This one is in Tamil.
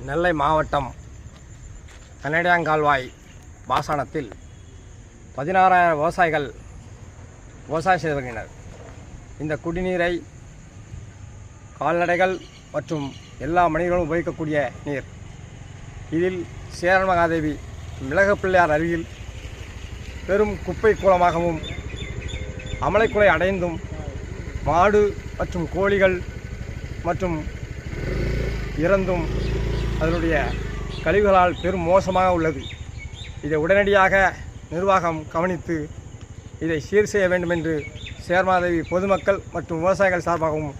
நெல்லை மாவட்டம் கனடியாங்கால்வாய் பாசனத்தில் 16,000 விவசாயிகள் விவசாயம் செய்து வருகின்றனர். இந்த குடிநீரை கால்நடைகள் மற்றும் எல்லா மனிதர்களும் உபயோகிக்கக்கூடிய நீர். இதில் சேரன் மகாதேவி மிளகு பிள்ளையார் அருகில் பெரும் குப்பை கூலமாகவும் அமலைக்குலை அடைந்தும் மாடு மற்றும் கோழிகள் மற்றும் இறந்தும் அதனுடைய கழிவுகளால் பெரும் மோசமாக உள்ளது. இதை உடனடியாக நிர்வாகம் கவனித்து இதை சீர் செய்ய வேண்டும் என்று சேர்மாதேவி பொதுமக்கள் மற்றும் விவசாயிகள் சார்பாகவும்